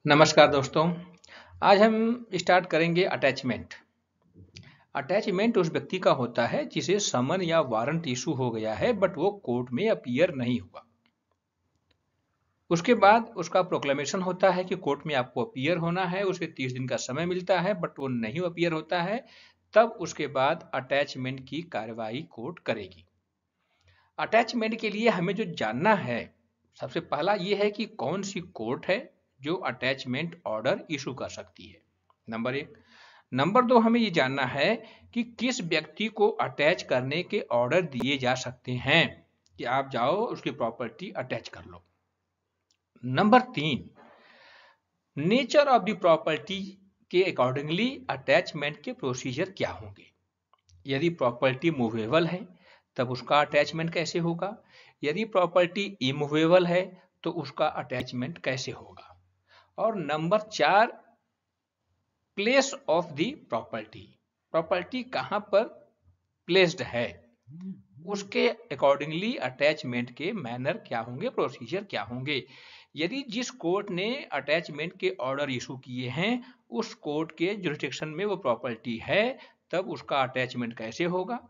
नमस्कार दोस्तों। आज हम स्टार्ट करेंगे अटैचमेंट। अटैचमेंट उस व्यक्ति का होता है जिसे समन या वारंट इशू हो गया है बट वो कोर्ट में अपीयर नहीं हुआ। उसके बाद उसका प्रोक्लेमेशन होता है कि कोर्ट में आपको अपीयर होना है, उसे 30 दिन का समय मिलता है बट वो नहीं अपीयर होता है। तब उसके बाद अटैचमेंट की कार्रवाई कोर्ट करेगी। अटैचमेंट के लिए हमें जो जानना है, सबसे पहला ये है कि कौन सी कोर्ट है जो अटैचमेंट ऑर्डर इशू कर सकती है। नंबर एक। नंबर दो, हमें ये जानना है कि किस व्यक्ति को अटैच करने के ऑर्डर दिए जा सकते हैं कि आप जाओ उसकी प्रॉपर्टी अटैच कर लो। नंबर तीन, नेचर ऑफ द प्रॉपर्टी के अकॉर्डिंगली अटैचमेंट के प्रोसीजर क्या होंगे। यदि प्रॉपर्टी मूवेबल है तब उसका अटैचमेंट कैसे होगा, यदि प्रॉपर्टी इमूवेबल है तो उसका अटैचमेंट कैसे होगा। और नंबर चार, place of the property, property कहां पर प्लेस्ड है, उसके अकॉर्डिंगली अटैचमेंट के मैनर क्या होंगे, प्रोसीजर क्या होंगे। यदि जिस कोर्ट ने अटैचमेंट के ऑर्डर इशू किए हैं उस कोर्ट के जुरिस्डिक्शन में वो प्रॉपर्टी है तब उसका अटैचमेंट कैसे होगा।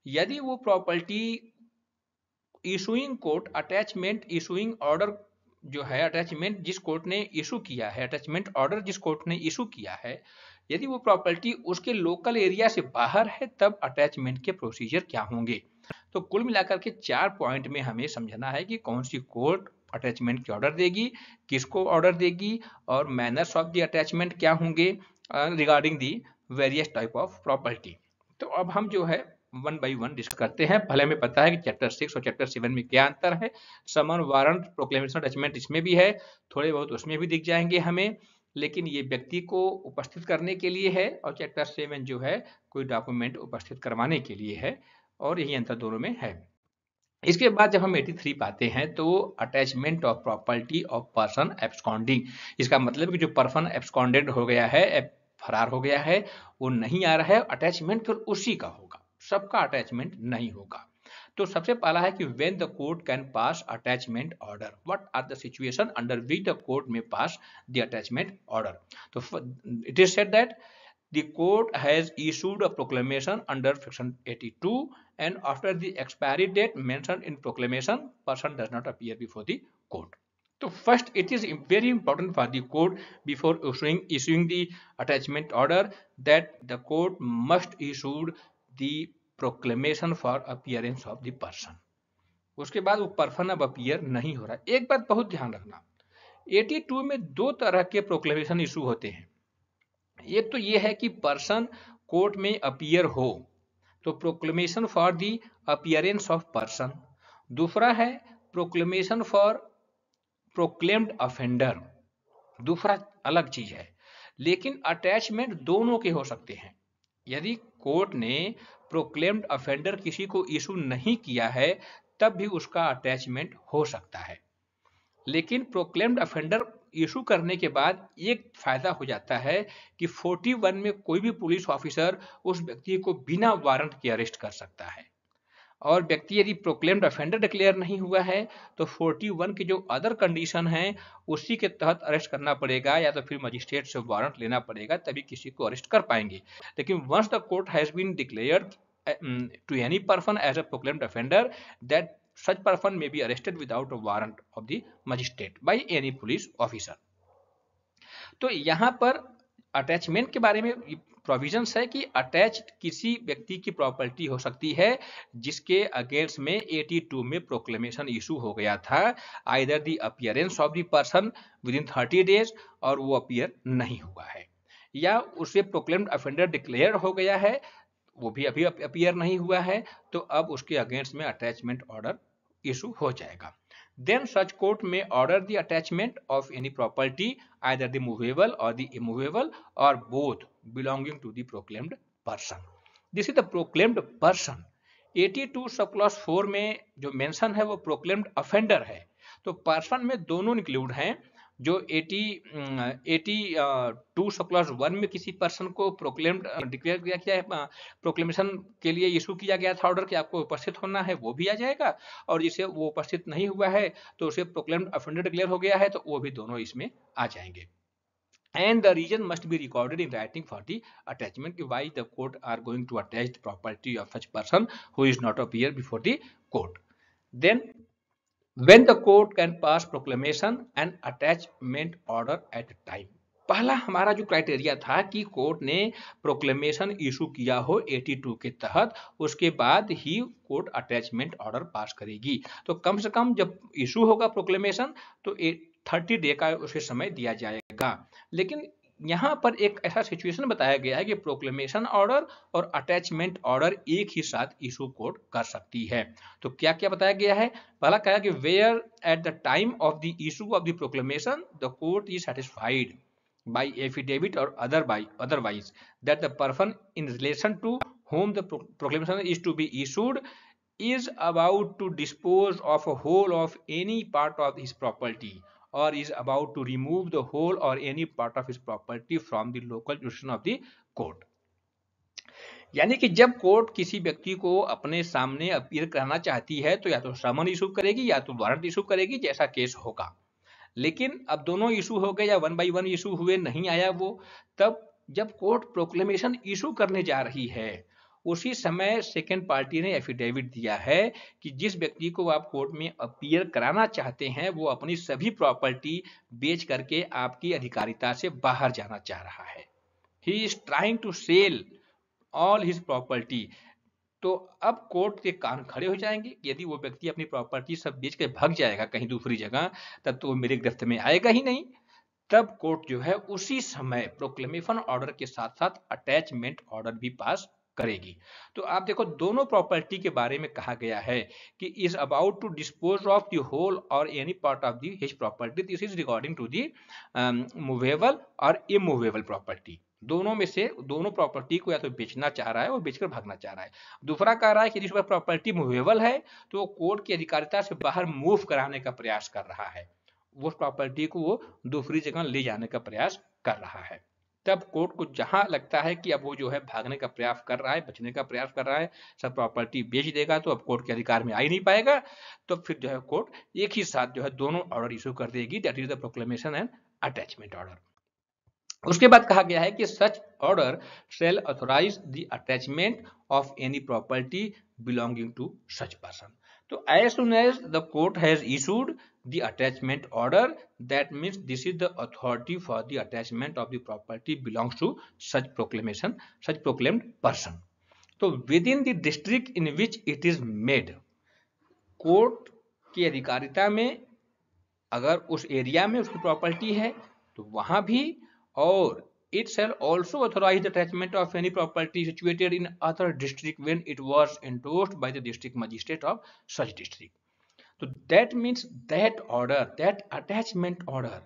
यदि वो property issuing court attachment issuing order जो है, अटैचमेंट जिस कोर्ट ने इशू किया है, अटैचमेंट ऑर्डर जिस कोर्ट ने इशू किया है, यदि वो प्रॉपर्टी उसके लोकल एरिया से बाहर है तब अटैचमेंट के प्रोसीजर क्या होंगे। तो कुल मिलाकर के 4 पॉइंट में हमें समझना है कि कौन सी कोर्ट अटैचमेंट की ऑर्डर देगी, किसको ऑर्डर देगी और मैनर्स ऑफ द अटैचमेंट क्या होंगे regarding the various type of property. तो अब हम जो है वन बाई वन डिस्कस करते हैं। पहले हमें पता है कि चैप्टर 6 और चैप्टर 7 में क्या अंतर है। समन, वारंट, प्रोक्लेमेशन, अटैचमेंट इसमें भी है, थोड़े बहुत उसमें भी दिख जाएंगे हमें, लेकिन ये व्यक्ति को उपस्थित करने के लिए है और चैप्टर 7 जो है कोई डॉक्यूमेंट उपस्थित करवाने के लिए है, और यही अंतर दोनों में है। इसके बाद जब हम 83 पाते हैं तो attachment of property of person absconding, इसका मतलब कि जो पर्सन एब्सकॉन्डेड हो गया है, फरार हो गया है, वो नहीं आ रहा है, अटैचमेंट फिर उसी का होगा, सबका अटैचमेंट नहीं होगा। तो सबसे पहला है कि when the court can pass attachment order, what are the situation under which the court may pass the attachment order. तो it is said that the court has issued a proclamation under section 82 and after the expiry date mentioned in proclamation person does not appear before the court. So first it is very important for the court before issuing the attachment order that the court must issue the proclamation for appearance of the person. उसके बाद वो person अब appear नहीं हो रहा। एक बात बहुत ध्यान रखना, 82 में दो तरह के प्रोक्लेमेशन इशू होते हैं। एक तो ये है कि पर्सन कोर्ट में अपीयर हो तो proclamation for the appearance of person, दूसरा है प्रोक्लेमेशन फॉर प्रोक्लेम्ड अफेंडर, दूसरा अलग चीज है। लेकिन अटैचमेंट दोनों के हो सकते हैं। यदि कोर्ट ने प्रोक्लेम्ड अफेंडर किसी को इशू नहीं किया है तब भी उसका अटैचमेंट हो सकता है। लेकिन प्रोक्लेम्ड अफेंडर इशू करने के बाद एक फायदा हो जाता है कि 41 में कोई भी पुलिस ऑफिसर उस व्यक्ति को बिना वारंट के अरेस्ट कर सकता है, और व्यक्ति यदि प्रोक्लेम्ड अफेंडर डिक्लेयर नहीं हुआ है तो 41 की जो अदर कंडीशन है उसी के तहत अरेस्ट करना पड़ेगा, या तो फिर मजिस्ट्रेट से वारंट लेना पड़ेगा तभी किसी को अरेस्ट कर पाएंगे। लेकिन once the court has been declared to any person as a proclaimed offender, that such person may be arrested without a warrant of the magistrate by any police officer. तो यहाँ पर अटैचमेंट के बारे में provisions है कि attach किसी व्यक्ति की प्रॉपर्टी हो सकती है जिसके अगेंस्ट में 82 में प्रोक्लेमेशन इशू हो गया था, either the appearance of the person with in 30 days और वो अपीयर नहीं हुआ है, या उसे प्रोक्लेम्ड अफेंडर डिक्लेयर हो गया है वो भी अभी अपीयर नहीं हुआ है, तो अब उसके अगेंस्ट में अटैचमेंट ऑर्डर इशू हो जाएगा। Then such court may order the attachment of any property, either the movable or the immovable or both belonging to the proclaimed person. This is the proclaimed person. 82 sub clause 4 में जो mention है वो proclaimed offender है, तो person में दोनों include हैं। जो 82 सब क्लॉज 1 में किसी पर्सन को प्रोक्लेम्ड डिक्लेयर किया गया है, प्रोक्लेमेशन के लिए इशू किया गया था ऑर्डर कि आपको उपस्थित होना है, वो भी आ जाएगा, और जिसे वो उपस्थित नहीं हुआ है तो उसे प्रोक्लेम्ड अफेंडर डिक्लेयर हो गया है तो वो भी दोनों इसमें आ जाएंगे। and the reason must be recorded in writing for the attachment, why the court are going to attach the property of such person who is not appear before the court. Then when the court can pass proclamation and attachment order at a time, पहला हमारा जो criteria था कि court ने proclamation issue किया हो 82 के तहत, उसके बाद ही कोर्ट अटैचमेंट ऑर्डर पास करेगी। तो कम से कम जब इशू होगा प्रोक्लेमेशन तो 30 डे का उसे समय दिया जाएगा। लेकिन यहाँ पर एक ऐसा सिचुएशन बताया गया है कि प्रोक्लेमेशन ऑर्डर और अटैचमेंट ऑर्डर एक ही साथ इशू कोर्ट कर सकती है। तो क्या क्या बताया गया है? पहला कहा कि where at the time of the issue of the proclamation the court is satisfied by affidavit or otherwise that the person in relation to whom the proclamation is to be issued is about to dispose of a whole of any part of his property or is about to remove the whole or any part of his property from the local jurisdiction of the court। यानी कि जब court किसी व्यक्ति को अपने सामने appear कराना चाहती है तो या तो समन इशू करेगी या तो वारंट इशू करेगी, जैसा केस होगा। लेकिन अब दोनों इशू हो गए या 1 by 1 इशू हुए, नहीं आया वो, तब जब कोर्ट प्रोक्लेमेशन इशू करने जा रही है उसी समय सेकेंड पार्टी ने एफिडेविट दिया है कि जिस व्यक्ति को आप कोर्ट में अपीयर कराना चाहते हैं वो अपनी सभी प्रॉपर्टी बेच करके आपकी अधिकारिता से बाहर जाना चाह रहा है। He is trying to sell all his property. तो अब कोर्ट के कान खड़े हो जाएंगे। यदि वो व्यक्ति अपनी प्रॉपर्टी सब बेच के भाग जाएगा कहीं दूसरी जगह, तब तो वो मेरे गिरफ्त में आएगा ही नहीं। तब कोर्ट जो है उसी समय प्रोक्लेमेशन ऑर्डर के साथ साथ अटैचमेंट ऑर्डर भी पास करेगी। तो आप देखो दोनों प्रॉपर्टी के बारे में कहा गया है कि is about to dispose of the whole or any part of the his property, this is regarding to the movable or immovable property. दोनों में से दोनों प्रॉपर्टी को या तो बेचना चाह रहा है और बेचकर भागना चाह रहा है। दूसरा कह रहा है कि जिस पर प्रॉपर्टी मूवेबल है तो वो कोर्ट की अधिकारिता से बाहर मूव कराने का प्रयास कर रहा है, उस प्रॉपर्टी को वो दूसरी जगह ले जाने का प्रयास कर रहा है। तब कोर्ट को जहां लगता है कि अब वो जो है भागने का प्रयास कर रहा है, बचने का प्रयास कर रहा है, सब प्रॉपर्टी बेच देगा तो अब कोर्ट के अधिकार में आ ही नहीं पाएगा, तो फिर जो है कोर्ट एक ही साथ जो है दोनों ऑर्डर इशू कर देगी, that is the proclamation and attachment order. उसके बाद कहा गया है कि such order shall authorise the attachment of any property belonging to such person. तो as soon as the court has issued the attachment order, that means this is the authority for the attachment of the property belongs to such proclamation, such proclaimed person. तो within the district in which it is made, court की अधिकारिता में अगर उस area में उसकी property है तो वहां भी, और it shall also authorize the attachment of any property situated in other district when it was endorsed by the district magistrate of such district. So that means that order, that attachment order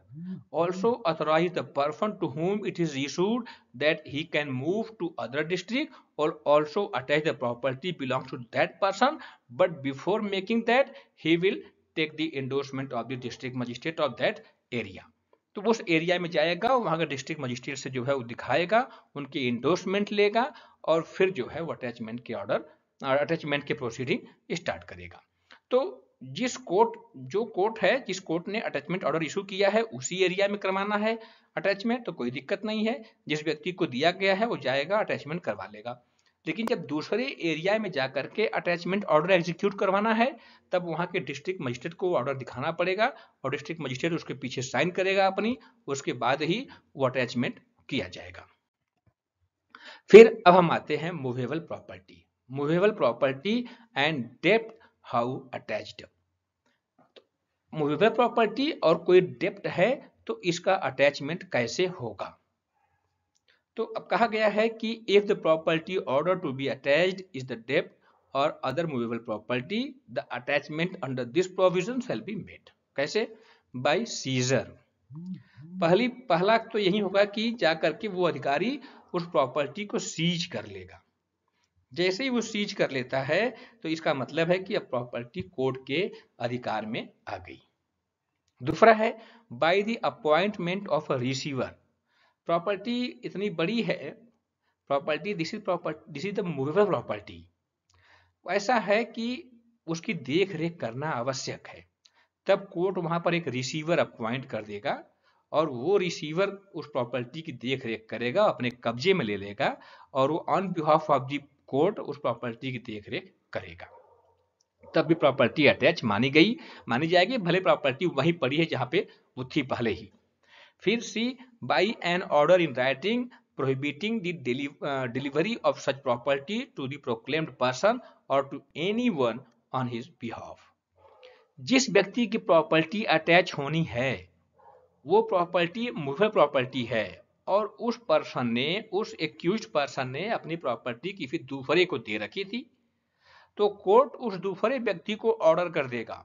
also authorize the person to whom it is issued that he can move to other district or also attach the property belongs to that person, but before making that he will take the endorsement of the district magistrate of that area. तो उस area में जाएगा, वहां का district magistrate से जो है वो दिखाएगा, उनकी इंडोर्समेंट लेगा और फिर जो है वो अटैचमेंट के ऑर्डर, अटैचमेंट के प्रोसीडिंग स्टार्ट करेगा। तो जिस कोर्ट, जो कोर्ट है जिस कोर्ट ने अटैचमेंट ऑर्डर इशू किया है उसी एरिया में करवाना है अटैचमेंट, तो कोई दिक्कत नहीं है। जिस व्यक्ति को दिया गया है वो जाएगा अटैचमेंट करवा लेगा। लेकिन जब दूसरे एरिया में जाकर के अटैचमेंट ऑर्डर एग्जीक्यूट करवाना है तब वहां के डिस्ट्रिक्ट मजिस्ट्रेट को ऑर्डर दिखाना पड़ेगा और डिस्ट्रिक्ट मजिस्ट्रेट उसके पीछे साइन करेगा अपनी, उसके बाद ही वो अटैचमेंट किया जाएगा। फिर अब हम आते हैं movable property. Movable property and डेप्ट हाउ अटैच्ड। मूवेबल प्रॉपर्टी और कोई डेप्ट है तो इसका अटैचमेंट कैसे होगा? तो अब कहा गया है कि if the property order to be attached is the डेप्ट or other movable property, the attachment under this provision shall be made. कैसे? By seizure. पहला तो यही होगा कि जाकर के वो अधिकारी उस प्रॉपर्टी को सीज कर लेगा। जैसे ही वो सीज कर लेता है तो इसका मतलब है कि अब प्रॉपर्टी कोर्ट के अधिकार में आ गई। दूसरा है by the appointment of a receiver. Property इतनी बड़ी है, property this is the movable property, ऐसा है कि उसकी देख रेख करना आवश्यक है। तब कोर्ट वहां पर एक रिसीवर अपॉइंट कर देगा और वो रिसीवर उस प्रॉपर्टी की देख रेख करेगा, अपने कब्जे में ले लेगा और वो on behalf of the court उस प्रॉपर्टी की देख रेख करेगा, तब भी प्रॉपर्टी अटैच मानी जाएगी, भले प्रॉपर्टी वहीं पड़ी है जहां पे वो थी पहले ही। फिर C, by an order in writing prohibiting the delivery of such property to the proclaimed person or to anyone on his behalf। जिस व्यक्ति की प्रॉपर्टी अटैच होनी है वो प्रॉपर्टी मूवेबल प्रॉपर्टी है और उस पर्सन ने, उस एक्यूज्ड पर्सन ने अपनी प्रॉपर्टी किसी दूसरे को दे रखी थी, तो कोर्ट उस दूसरे व्यक्ति को ऑर्डर कर देगा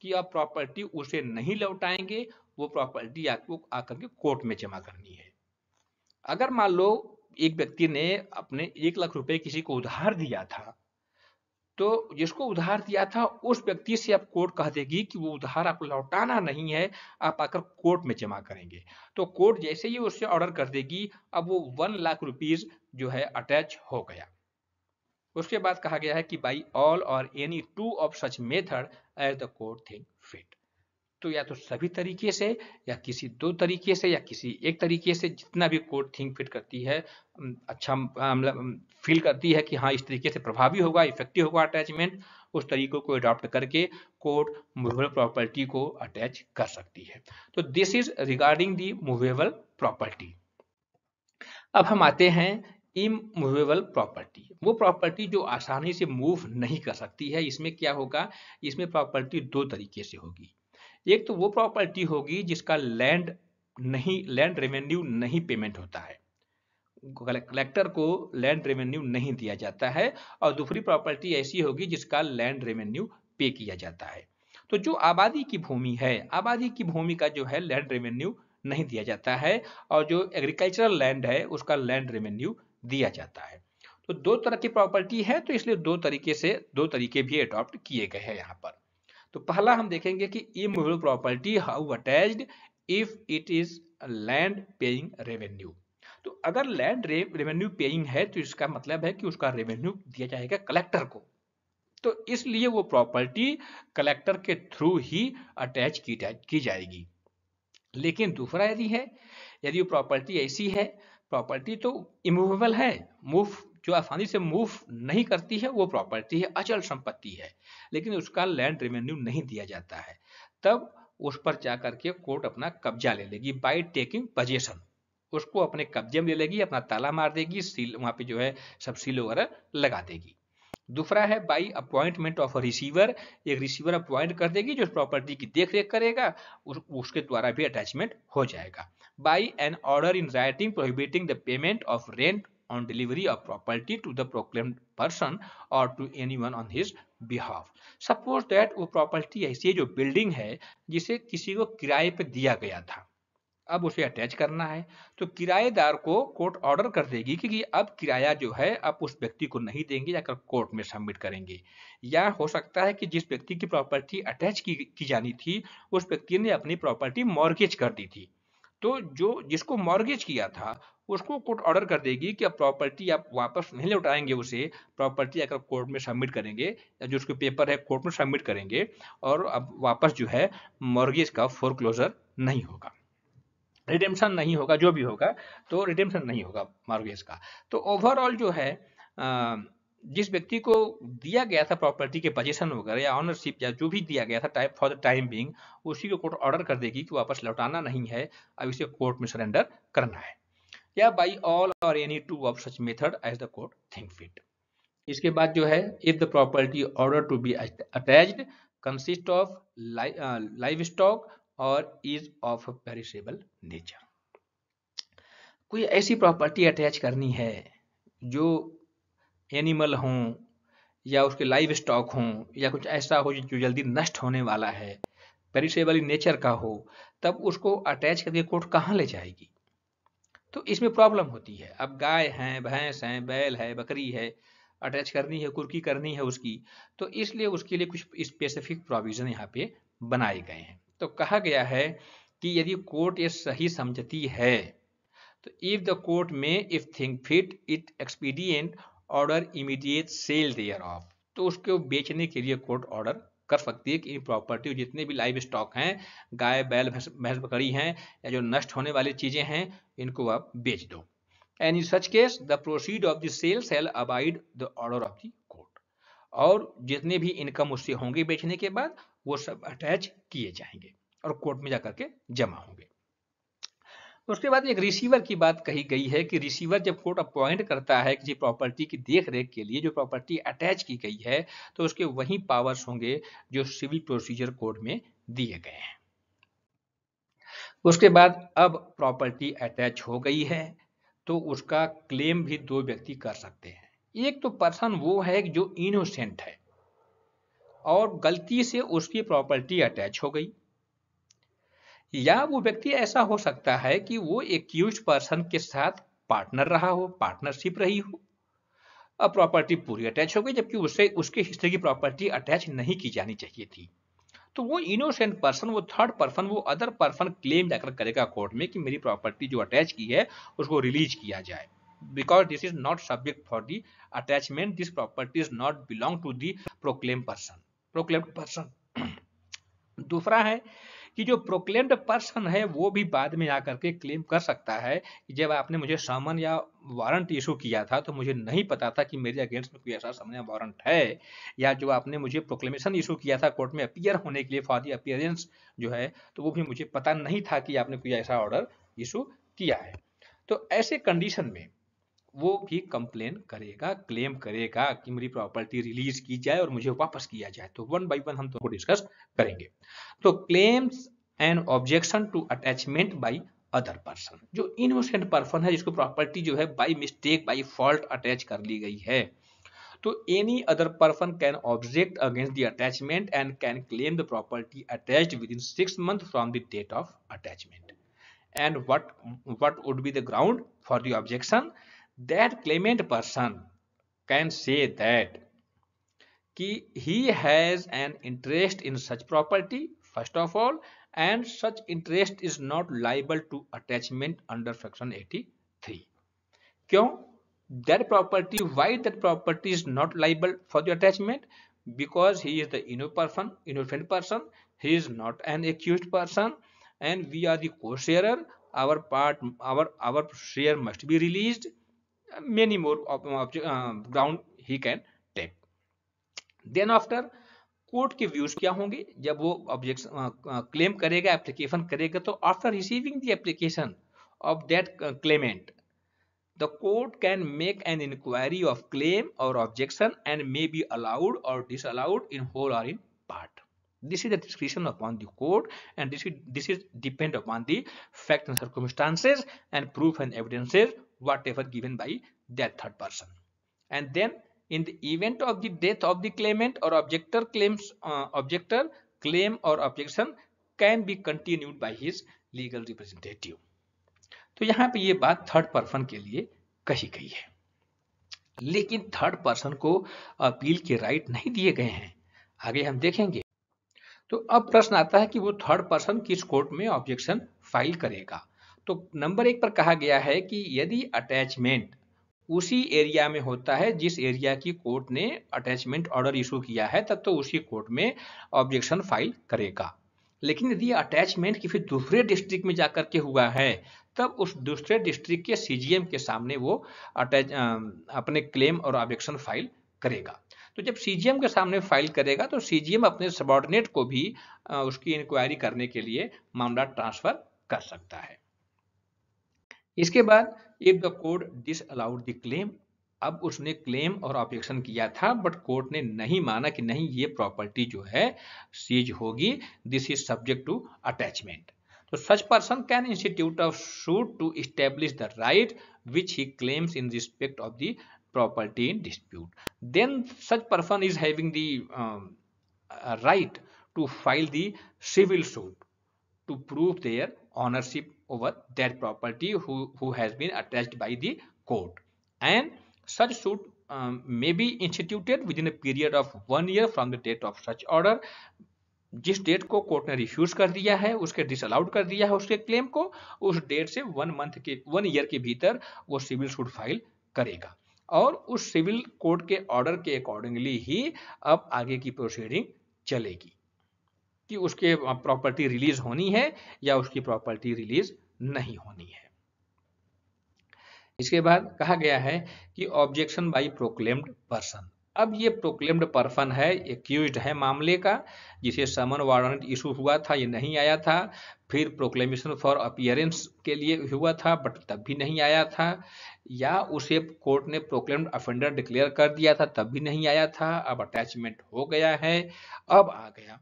कि आप प्रॉपर्टी उसे नहीं लौटाएंगे, वो प्रॉपर्टी आपको आकर के कोर्ट में जमा करनी है। अगर मान लो एक व्यक्ति ने अपने 1 लाख रुपए किसी को उधार दिया था, तो जिसको उधार दिया था उस व्यक्ति से अब कोर्ट कह देगी कि वो उधार आपको लौटाना नहीं है, आप आकर कोर्ट में जमा करेंगे। तो कोर्ट जैसे ही उससे ऑर्डर कर देगी, अब वो 1 लाख रुपीज जो है अटैच हो गया। उसके बाद कहा गया है कि by all or any two of such method as the court think fit. तो या तो सभी तरीके से या किसी 2 तरीके से या किसी एक तरीके से, जितना भी कोर्ट थिंक फिट करती है, अच्छा फील करती है कि हाँ इस तरीके से प्रभावी होगा, इफेक्टिव होगा अटैचमेंट, उस तरीकों को अडॉप्ट करके कोर्ट मूवेबल प्रॉपर्टी को अटैच कर सकती है। तो this is regarding the movable property. अब हम आते हैं इमूवेबल प्रॉपर्टी। वो प्रॉपर्टी जो आसानी से मूव नहीं कर सकती है। इसमें क्या होगा, इसमें प्रॉपर्टी 2 तरीके से होगी। एक तो वो प्रॉपर्टी होगी जिसका लैंड रेवेन्यू नहीं पेमेंट होता है, कलेक्टर को लैंड रेवेन्यू नहीं दिया जाता है, और दूसरी प्रॉपर्टी ऐसी होगी जिसका लैंड रेवेन्यू पे किया जाता है। तो जो आबादी की भूमि है, आबादी की भूमि का जो है लैंड रेवेन्यू नहीं दिया जाता है, और जो एग्रीकल्चरल लैंड है उसका लैंड रेवेन्यू दिया जाता है। तो 2 तरह की प्रॉपर्टी है, तो इसलिए 2 तरीके भी अडॉप्ट किए गए हैं यहाँ पर। तो पहला हम देखेंगे कि immovable property how attached if it is land paying revenue. तो अगर लैंड रेवेन्यू पेइंग है तो इसका मतलब है कि उसका रेवेन्यू दिया जाएगा कलेक्टर को, तो इसलिए वो प्रॉपर्टी कलेक्टर के थ्रू ही अटैच की जाएगी। लेकिन दूसरा यदि वो प्रॉपर्टी ऐसी है, प्रॉपर्टी तो इमूवेबल है, जो आसानी से मूव नहीं करती है, वो प्रॉपर्टी है, अचल संपत्ति है, लेकिन उसका लैंड रेवेन्यू नहीं दिया जाता है, तब उस पर जाकर के कोर्ट अपना कब्जा ले लेगी बाय टेकिंग पोजेशन। उसको अपने कब्जे में ले लेगी, अपना ताला मार देगी, सील वहां पे जो है सब सील वगैरह लगा देगी। दूसरा है by appointment of a receiver, एक रिसीवर अपॉइंट कर देगी जो प्रॉपर्टी की देख रेख करेगा, उसके द्वारा भी अटैचमेंट हो जाएगा। By an order in writing prohibiting the payment of rent on delivery of property to the proclaimed person or to anyone on his behalf. Suppose that वो प्रॉपर्टी ऐसी है, जो बिल्डिंग है जिसे किसी को किराए पे दिया गया था, अब उसे अटैच करना है, तो किराएदार को कोर्ट ऑर्डर कर देगी कि अब किराया जो है आप उस व्यक्ति को नहीं देंगे, जाकर कोर्ट में सबमिट करेंगे। या हो सकता है कि जिस व्यक्ति की प्रॉपर्टी अटैच की जानी थी, उस व्यक्ति ने अपनी प्रॉपर्टी मॉर्गेज कर दी थी, तो जिसको मॉर्गेज किया था उसको कोर्ट ऑर्डर कर देगी कि अब प्रॉपर्टी आप वापस नहीं लौटाएंगे, उसे प्रॉपर्टी आकर कोर्ट में सबमिट करेंगे, जो उसके पेपर है कोर्ट में सबमिट करेंगे, और अब वापस जो है मॉर्गेज का फोरक्लोजर नहीं होगा, रिडेम्पशन नहीं होगा, जो भी होगा तो रिडेम्पशन नहीं होगा मॉर्गेज का। तो ओवरऑल जो है जिस व्यक्ति को दिया गया था प्रॉपर्टी के पोजीशन वगैरह या ऑनरशिप या जो भी दिया गया था फॉर द टाइम बिंग, उसी को कोर्ट ऑर्डर कर देगी कि वापस लौटाना नहीं है, अब इसे कोर्ट में सरेंडर करना है, या by all or any two of such method as the court think fit. इसके बाद जो है if the property order to be attached consist of livestock or is of perishable nature. कोई ऐसी प्रॉपर्टी अटैच करनी है जो animal हों या उसके लाइव स्टॉक हों या कुछ ऐसा हो जो जल्दी नष्ट होने वाला है, पेरिशेबल नेचर का हो, तब उसको अटैच करके कोर्ट कहाँ ले जाएगी? तो इसमें प्रॉब्लम होती है। अब गाय हैं, भैंस हैं, बैल है, बकरी है, अटैच करनी है, कुर्की करनी है उसकी, तो इसलिए उसके लिए कुछ स्पेसिफिक प्रोविजन यहाँ पे बनाए गए हैं। तो कहा गया है कि यदि कोर्ट ये सही समझती है तो इफ द कोर्ट में if think fit it expedient order immediate sale thereof, तो उसको बेचने के लिए कोर्ट ऑर्डर कर सकती है कि इन प्रॉपर्टी जितने भी लाइव स्टॉक हैं, गाय बैल भैंस बकरी हैं या जो नष्ट होने वाली चीजें हैं, इनको आप बेच दो। And in such case the proceed of the sale shall abide the order of the court. और जितने भी इनकम उससे होंगे बेचने के बाद वो सब अटैच किए जाएंगे और कोर्ट में जाकर के जमा होंगे। उसके बाद एक रिसीवर की बात कही गई है कि रिसीवर जब कोर्ट अपॉइंट करता है किसी प्रॉपर्टी की देख रेख के लिए, जो प्रॉपर्टी अटैच की गई है, तो उसके वही पावर्स होंगे जो सिविल प्रोसीजर कोड में दिए गए हैं। उसके बाद अब प्रॉपर्टी अटैच हो गई है तो उसका क्लेम भी दो व्यक्ति कर सकते हैं। एक तो पर्सन वो है जो इनोसेंट है और गलती से उसकी प्रॉपर्टी अटैच हो गई, या वो व्यक्ति ऐसा हो सकता है कि वो एक्यूज्ड पर्सन के साथ पार्टनर रहा हो, पार्टनरशिप रही हो, अब प्रॉपर्टी पूरी अटैच हो गई जबकि उससे उसके हिस्से की प्रॉपर्टी अटैच नहीं की जानी चाहिए थी। तो वो इनोसेंट पर्सन, वो थर्ड पर्सन, वो अदर पर्सन क्लेम जाकर करेगा कोर्ट में कि मेरी प्रॉपर्टी जो अटैच की है उसको रिलीज किया जाए, because this is not subject for the attachment, this property is not belong to the proclaim person. दूसरा है कि जो प्रोक्लेम्ड पर्सन है वो भी बाद में आकर के क्लेम कर सकता है कि जब आपने मुझे समन या वारंट इशू किया था तो मुझे नहीं पता था कि मेरे अगेंस्ट में कोई ऐसा समन या वारंट है, या जो आपने मुझे प्रोक्लेमेशन इशू किया था कोर्ट में अपीयर होने के लिए फॉर दी अपीयरेंस जो है, तो वो भी मुझे पता नहीं था कि आपने कोई ऐसा ऑर्डर इशू किया है। तो ऐसे कंडीशन में वो भी कंप्लेन करेगा, क्लेम करेगा कि मेरी प्रॉपर्टी रिलीज की जाए और मुझे वापस किया जाए। तो वन बाय वन हम तो डिस्कस करेंगे। तो claims and objection to attachment by other person, जो इनोसेंट पर्सन है जिसको प्रॉपर्टी जो है by mistake by fault attach कर ली गई है, तो any other person can object against the attachment and can claim the property attached within 6 months from the date of attachment. And what would be the ground for the objection? That claimant person can say that he has an interest in such property first of all, and such interest is not liable to attachment under section 83. क्यों? That property, why that property is not liable for the attachment? Because he is the innocent person, he is not an accused person, and we are the co-sharer. Our share must be released. Many more ground he can take. Then after, court के views क्या होंगे जब वो objection claim करेगा, application करेगा, तो after receiving the application of that Clement, the court can make an inquiry of claim or objection and may be allowed or disallowed in whole or in part. This is the discretion upon the court, and this is depend upon the fact and circumstances and proof and evidences whatever given by that third person. And then in the event of the death of the claimant or objector, claim or objection can be continued by his legal representative. तो यहां पे ये बात third person के लिए कही गई है, लेकिन थर्ड पर्सन को अपील के राइट नहीं दिए गए हैं, आगे हम देखेंगे। तो अब प्रश्न आता है कि वो थर्ड पर्सन किस कोर्ट में ऑब्जेक्शन फाइल करेगा। तो नंबर 1 पर कहा गया है कि यदि अटैचमेंट उसी एरिया में होता है जिस एरिया की कोर्ट ने अटैचमेंट ऑर्डर इशू किया है, तब तो उसी कोर्ट में ऑब्जेक्शन फाइल करेगा। लेकिन यदि अटैचमेंट किसी दूसरे डिस्ट्रिक्ट में जाकर के हुआ है, तब उस दूसरे डिस्ट्रिक्ट के सीजीएम के सामने वो अपने क्लेम और ऑब्जेक्शन फाइल करेगा। तो जब सीजीएम के सामने फाइल करेगा तो सीजीएम अपने सबऑर्डिनेट को भी उसकी इंक्वायरी करने के लिए मामला ट्रांसफर कर सकता है। इसके बाद if the court disallowed the claim, अब उसने क्लेम और ऑब्जेक्शन किया था बट कोर्ट ने नहीं माना कि नहीं ये प्रॉपर्टी जो है सीज होगी, this is subject to attachment, तो such person can institute of suit to establish the right which he claims in respect of the property in dispute. Then such person is having the right to file the civil suit to prove their ownership over that property who has been attached by the court, and such suit may be instituted within a period of 1 year from the date of such order. जिस date को court ने refuse कर दिया है, उसके disallowed कर दिया है उसके क्लेम को, उस डेट से 1 ईयर के भीतर वो सिविल सूट फाइल करेगा और उस सिविल कोर्ट के ऑर्डर के अकॉर्डिंगली ही अब आगे की प्रोसीडिंग चलेगी कि उसके प्रॉपर्टी रिलीज होनी है या उसकी प्रॉपर्टी रिलीज नहीं होनी है। इसके बाद कहा गया है कि ऑब्जेक्शन बाय प्रोक्लेम्ड पर्सन। अब ये प्रोक्लेम्ड पर्सन है, एक्यूज्ड है मामले का, जिसे समन वारंट इशू हुआ था, ये नहीं आया था। फिर प्रोक्लेमेशन फॉर अपीयरेंस के लिए हुआ था बट तब भी नहीं आया था, या उसे कोर्ट ने प्रोक्लेम्ड ऑफेंडर डिक्लेयर कर दिया था तब भी नहीं आया था। अब अटैचमेंट हो गया है, अब आ गया,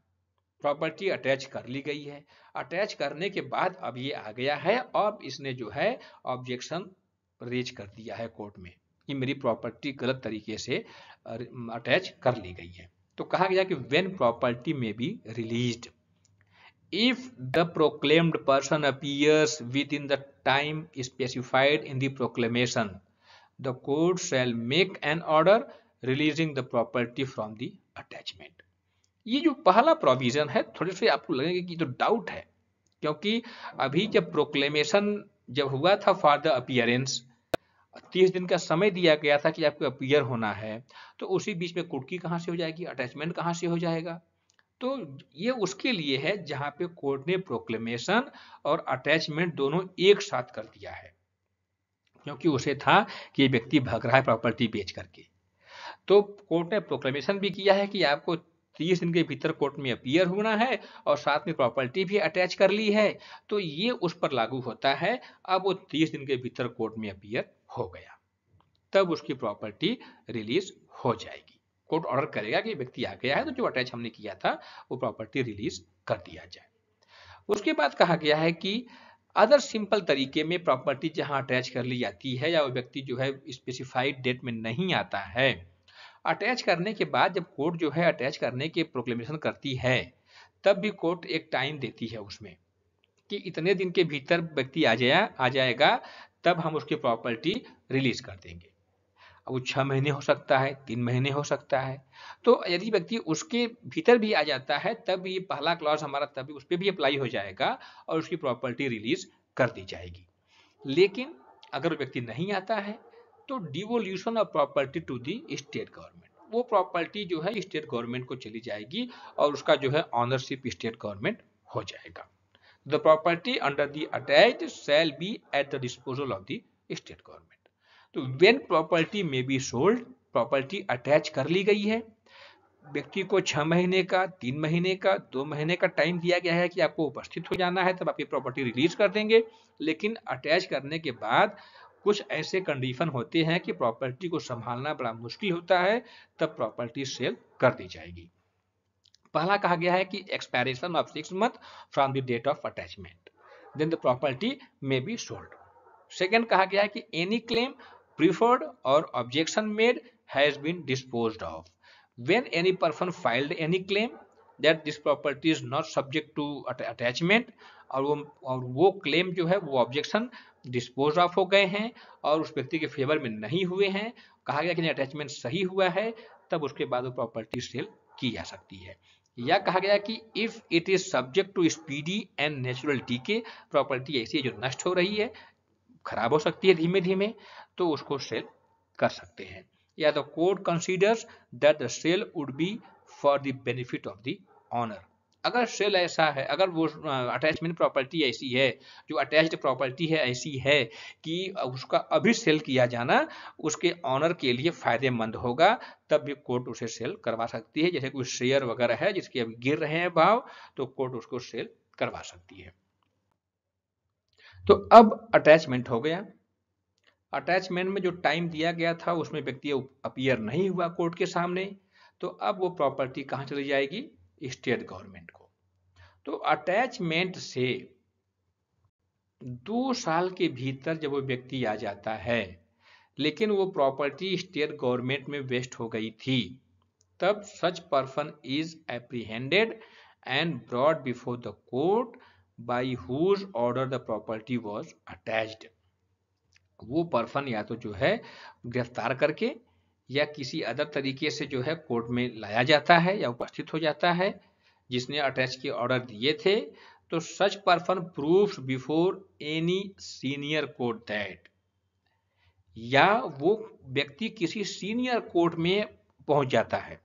प्रॉपर्टी अटैच कर ली गई है। अटैच करने के बाद अब ये आ गया है, अब इसने जो है ऑब्जेक्शन रेज कर दिया है कोर्ट में कि मेरी प्रॉपर्टी गलत तरीके से अटैच कर ली गई है। तो कहा गया कि व्हेन प्रॉपर्टी में be released if the proclaimed person appears within the time specified in the proclamation, the court shall make an order releasing the property from the attachment। ये जो पहला प्रोविजन है, थोड़े से आपको लगेगा कि तो डाउट है, क्योंकि अभी जब प्रोक्लेमेशन जब हुआ था फॉर द अपीयरेंस, 30 दिन का समय दिया गया था कि आपको अपीयर होना है, तो उसी बीच में कुर्की कहां से हो जाएगी, अटैचमेंट कहां से हो जाएगा। तो ये उसके लिए है जहां पे कोर्ट ने प्रोक्लेमेशन और अटैचमेंट दोनों एक साथ कर दिया है, क्योंकि उसे था कि ये व्यक्ति भाग रहा है प्रॉपर्टी बेच करके। तो कोर्ट ने प्रोक्लेमेशन भी किया है कि आपको 30 दिन के भीतर कोर्ट में अपीयर होना है और साथ में प्रॉपर्टी भी अटैच कर ली है, तो ये उस पर लागू होता है। अब वो 30 दिन के भीतर कोर्ट में अपीयर हो गया, तब उसकी प्रॉपर्टी रिलीज हो जाएगी। कोर्ट ऑर्डर करेगा कि व्यक्ति आ गया है, तो जो अटैच हमने किया था वो प्रॉपर्टी रिलीज कर दिया जाए। उसके बाद कहा गया है कि अदर सिंपल तरीके में प्रॉपर्टी जहां अटैच कर ली जाती है या वो व्यक्ति जो है स्पेसिफाइड डेट में नहीं आता है, अटैच करने के बाद जब कोर्ट जो है अटैच करने के प्रोक्लेमेशन करती है, तब भी कोर्ट एक टाइम देती है उसमें कि इतने दिन के भीतर व्यक्ति आ जाएगा, तब हम उसकी प्रॉपर्टी रिलीज कर देंगे। अब वो 6 महीने हो सकता है, 3 महीने हो सकता है। तो यदि व्यक्ति उसके भीतर भी आ जाता है, तब ये पहला क्लॉज हमारा तभी उस पर भी अप्लाई हो जाएगा और उसकी प्रॉपर्टी रिलीज कर दी जाएगी। लेकिन अगर व्यक्ति नहीं आता है, तो devolution of property to the state government, वो प्रॉपर्टी जो है स्टेट गवर्नमेंट को चली जाएगी और उसका जो है ऑनरशिप स्टेट गवर्नमेंट हो जाएगा। The property under the attached shall be at the disposal of the state government. तो व्हेन प्रॉपर्टी में बी सोल्ड, प्रॉपर्टी अटैच कर ली गई है, व्यक्ति को 6 महीने का, 3 महीने का, 2 महीने का टाइम दिया गया है कि आपको उपस्थित हो जाना है, तब आपकी प्रॉपर्टी रिलीज कर देंगे। लेकिन अटैच करने के बाद कुछ ऐसे कंडीशन होते हैं कि प्रॉपर्टी को संभालना बड़ा मुश्किल होता है, तब प्रॉपर्टी सेल कर दी जाएगी। पहला कहा गया है कि expiration of 6 month from the date of attachment, then the property may be sold. Second कहा गया है कि any claim preferred or objection made has been disposed of when any person filed any claim that this property is not subject to attachment, और वो claim जो है वो objection dispose of हो गए हैं और उस व्यक्ति के फेवर में नहीं हुए हैं, कहा गया कि अटैचमेंट सही हुआ है, तब उसके बाद वो प्रॉपर्टी सेल की जा सकती है। या कहा गया कि if it is subject to speedy and natural decay, property ऐसी है जो नष्ट हो रही है, खराब हो सकती है धीमे धीमे, तो उसको सेल कर सकते हैं। या the court considers that the sale would be for the benefit of the owner. अगर सेल ऐसा है, अगर वो अटैचमेंट प्रॉपर्टी ऐसी है, जो अटैच्ड प्रॉपर्टी है ऐसी है कि उसका अभी सेल किया जाना उसके ऑनर के लिए फायदेमंद होगा, तब भी कोर्ट उसे सेल करवा सकती है। जैसे कोई शेयर वगैरह है जिसके अभी गिर रहे हैं भाव, तो कोर्ट उसको सेल करवा सकती है। तो अब अटैचमेंट हो गया। अटैचमेंट में जो टाइम दिया गया था उसमें व्यक्ति अपीयर नहीं हुआ कोर्ट के सामने, तो अब वो प्रॉपर्टी कहां चली जाएगी, स्टेट गवर्नमेंट को। तो अटैचमेंट से 2 साल के भीतर जब वो व्यक्ति आ जाता है, लेकिन वो प्रॉपर्टी स्टेट गवर्नमेंट में वेस्ट हो गई थी, तब such person is apprehended and brought before the court by whose order the property was attached. वो पर्सन या तो जो है गिरफ्तार करके या किसी अदर तरीके से जो है कोर्ट में लाया जाता है या उपस्थित हो जाता है जिसने अटैच के ऑर्डर दिए थे। तो such person proves before any senior court that, या वो व्यक्ति किसी सीनियर कोर्ट में पहुंच जाता है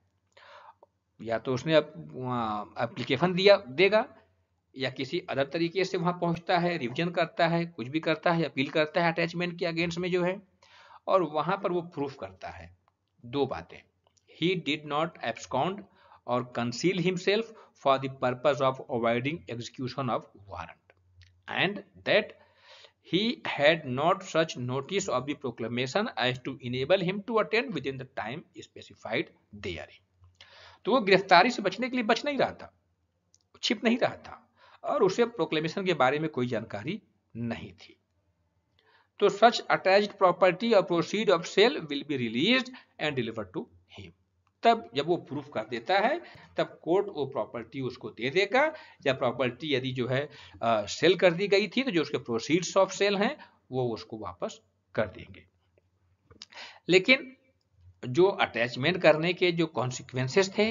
या तो उसने एप्लीकेशन देगा, या किसी अदर तरीके से वहां पहुंचता है, रिवीजन करता है, कुछ भी करता है, अपील करता है अटैचमेंट के अगेंस्ट में जो है, और वहां पर वो प्रूफ करता है दो बातें: ही डिड नॉट एब्सकॉन्ड और conceal himself for the purpose of avoiding execution of warrant, and that he had not such notice of the proclamation as to enable him to attend within the time specified therein। तो वो गिरफ्तारी से बचने के लिए बच नहीं रहा था, छिप नहीं रहा था, और उसे प्रोक्लेमेशन के बारे में कोई जानकारी नहीं थी। तो सच अटैच्ड प्रॉपर्टी और proceed of sale will be released and delivered to him. तब जब वो प्रूफ कर देता है तब कोर्ट वो प्रॉपर्टी उसको दे देगा, या प्रॉपर्टी यदि जो है सेल कर दी गई थी तो जो उसके प्रोसीड्स ऑफ सेल हैं वो उसको वापस कर देंगे। लेकिन जो अटैचमेंट करने के जो कॉन्सिक्वेंसेस थे,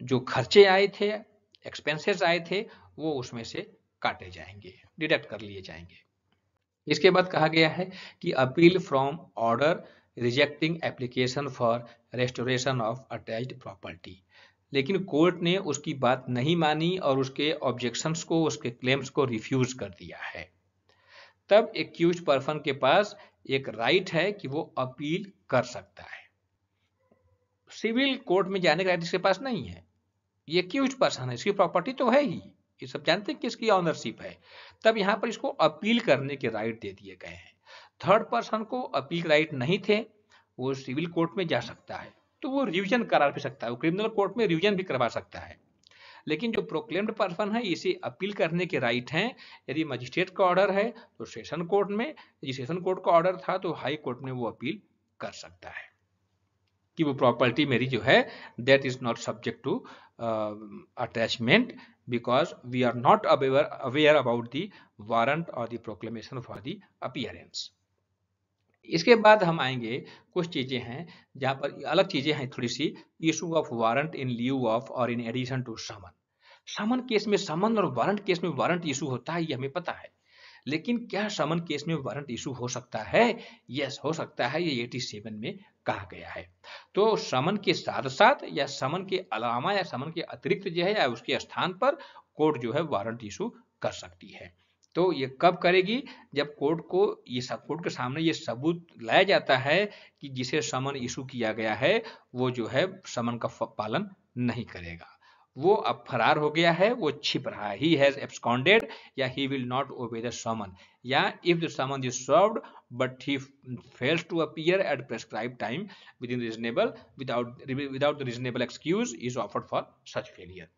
जो खर्चे आए थे, एक्सपेंसेस आए थे, वो उसमें से काटे जाएंगे, डिडक्ट कर लिए जाएंगे। इसके बाद कहा गया है कि appeal from order rejecting application for restoration of attached property. लेकिन कोर्ट ने उसकी बात नहीं मानी और उसके ऑब्जेक्शंस को, उसके क्लेम्स को रिफ्यूज कर दिया है। तब एक्यूज्ड पर्सन के पास एक राइट है कि वो अपील कर सकता है। सिविल कोर्ट में जाने का राइट इसके पास नहीं है, ये एक्यूज्ड पर्सन है, इसकी प्रॉपर्टी तो है ही, ये सब जानते हैं कि इसकी ऑनरशिप है। तब यहां पर इसको अपील करने के राइट दे दिए गए हैं। थर्ड पर्सन को अपील राइट नहीं थे, वो सिविल कोर्ट में जा सकता है, तो वो रिवीजन करा भी सकता है, वो क्रिमिनल कोर्ट में रिवीजन भी करवा सकता है। लेकिन जो प्रोक्लेम्ड पर्सन है, इसे अपील करने के राइट हैं। यदि मजिस्ट्रेट का ऑर्डर है तो सेशन कोर्ट में, यदि सेशन कोर्ट का ऑर्डर था तो हाई कोर्ट में वो अपील कर सकता है कि वो प्रॉपर्टी मेरी जो है that is not subject to attachment because we are not aware about the warrant or the proclamation for the appearance. इसके बाद हम आएंगे, कुछ चीजें हैं जहां पर अलग चीजें हैं थोड़ी सी। Issue of warrant in lieu of or in addition to summon. Summon case में समन और वारंट केस में वारंट इशू होता है, ये हमें पता है। लेकिन क्या समन केस में वारंट इशू हो सकता है? यस, हो सकता है, ये 87 में कहा गया है। तो समन के साथ साथ या समन के अलावा या समन के अतिरिक्त जो है या उसके स्थान पर कोर्ट जो है वारंट इशू कर सकती है। तो ये कब करेगी? जब कोर्ट को ये सब कोर्ट के सामने ये सबूत लाया जाता है कि जिसे समन इशू किया गया है वो जो है समन का पालन नहीं करेगा, वो अब फरार हो गया है, वो छिप रहा है, he has absconded, या he will not obey the summon, या if the summon is served but he fails to appear at prescribed time within reasonable without the reasonable excuse is offered for such failure।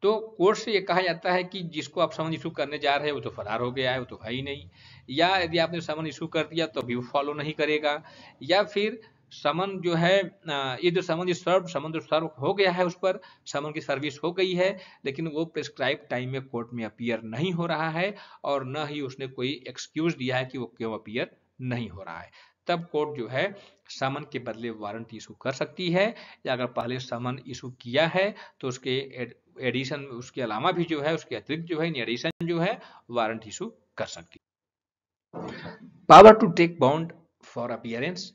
तो court से ये कहा जाता है कि जिसको आप समन इशू करने जा रहे हैं वो तो फरार हो गया है, वो तो है ही नहीं, या यदि आपने समन इशू कर दिया तो भी वो फॉलो नहीं करेगा, या फिर समन जो है ये जो समन सर्व, समन जो सर्व हो गया है उस पर समन की सर्विस हो गई है, लेकिन वो प्रिस्क्राइब टाइम में कोर्ट में अपीयर नहीं हो रहा है और न ही उसने कोई एक्सक्यूज दिया है कि वो क्यों अपीयर नहीं हो रहा है। तब कोर्ट जो है समन के बदले वारंट इशू कर सकती है, या अगर पहले समन इशू किया है तो उसके एडिशन, उसके अलावा भी जो है उसके अतिरिक्त जो है इन एडिशन जो है वारंट इशू कर सकती है। Power to take bond for appearance.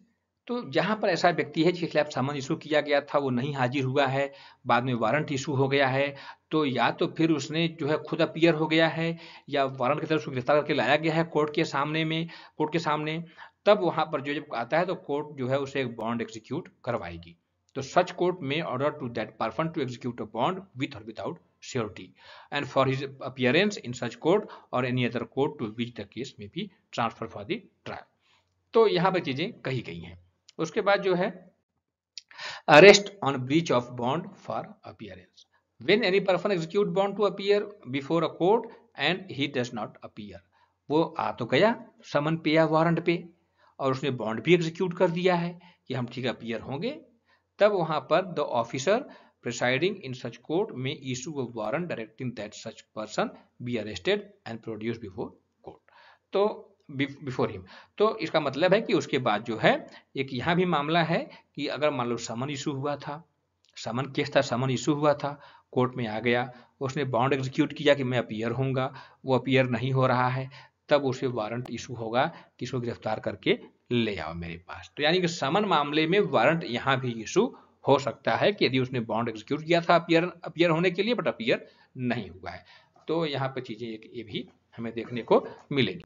तो जहां पर ऐसा व्यक्ति है जिसके खिलाफ समन इशू किया गया था वो नहीं हाजिर हुआ है, बाद में वारंट इशू हो गया है, तो या तो फिर उसने जो है खुद अपीयर हो गया है या वारंट की तरफ से गिरफ्तार करके लाया गया है कोर्ट के सामने, तब वहां पर जो जब आता है तो कोर्ट जो है उसे एक बॉन्ड एग्जीक्यूट करवाएगी। तो such court may order to that person to execute a bond with or without surety and for his appearance in such court or any other court to which the case may be transfer for the trial. तो यहाँ पर चीजें कही गई हैं। उसके बाद जो है arrest on breach of bond for appearance. When any person execute bond to appear before a court and he does not appear, वो आ तो गया समन पे या वारंट पे और उसने बॉन्ड भी एग्जीक्यूट कर दिया है कि हम ठीक अपीयर होंगे, तब वहां पर the officer presiding in such court may issue a warrant directing that such person be arrested and produce before court. तो बिफोर हिम, तो इसका मतलब है कि उसके बाद जो है एक यहाँ भी मामला है कि अगर मान लो समन इशू हुआ था, समन केस था, समन इशू हुआ था, कोर्ट में आ गया, उसने बॉन्ड एग्जीक्यूट किया कि मैं अपीयर होऊंगा, वो अपीयर नहीं हो रहा है, तब उसे वारंट इशू होगा कि इसको गिरफ्तार करके ले आओ मेरे पास। तो यानी कि समन मामले में वारंट यहाँ भी इशू हो सकता है कि यदि उसने बॉन्ड एग्जीक्यूट किया था अपीयर होने के लिए बट अपीयर नहीं हुआ है। तो यहाँ पर चीजें ये भी हमें देखने को मिलेगी।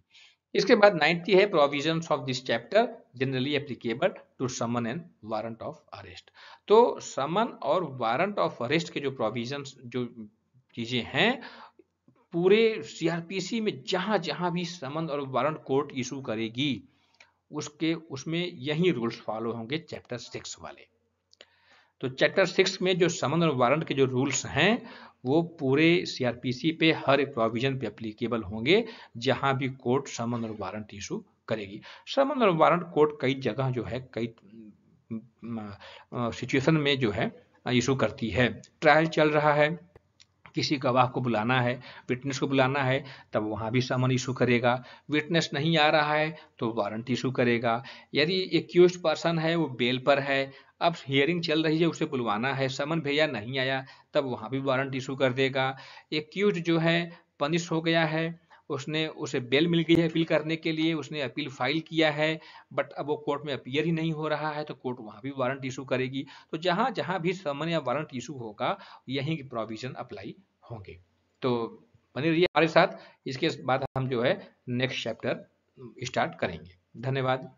इसके बाद 90 है provisions of this chapter generally applicable to summon and warrant of arrest. तो समन और वारंट ऑफ अरेस्ट के जो प्रोविजंस जो चीजें हैं पूरे सीआरपीसी में जहां जहां भी समन और वारंट कोर्ट इशू करेगी उसमें यही रूल्स फॉलो होंगे चैप्टर 6 वाले। तो चैप्टर 6 में जो समन और वारंट के जो रूल्स हैं वो पूरे सीआरपीसी पे हर एक प्रोविजन पे एप्लीकेबल होंगे जहां भी कोर्ट समन और वारंट इशू करेगी। समन और वारंट कोर्ट कई जगह जो है कई सिचुएशन में जो है इशू करती है। ट्रायल चल रहा है, किसी गवाह को बुलाना है, विटनेस को बुलाना है, तब वहां भी समन इशू करेगा। विटनेस नहीं आ रहा है तो वारंट इशू करेगा। यदि एक्यूज्ड पर्सन है वो बेल पर है, अब हियरिंग चल रही है, उसे बुलवाना है, समन भैया नहीं आया, तब वहां भी वारंट इशू कर देगा। एक्यूज्ड जो है पनिश हो गया है, उसे बेल मिल गई है अपील करने के लिए, उसने अपील फाइल किया है बट अब वो कोर्ट में अपीयर ही नहीं हो रहा है तो कोर्ट वहां भी वारंट इशू करेगी। तो जहां जहां भी समन या वारंट इशू होगा यहीं की प्रोविजन अप्लाई होंगे। तो बने रहिए हमारे साथ, इसके बाद हम जो है नेक्स्ट चैप्टर स्टार्ट करेंगे। धन्यवाद।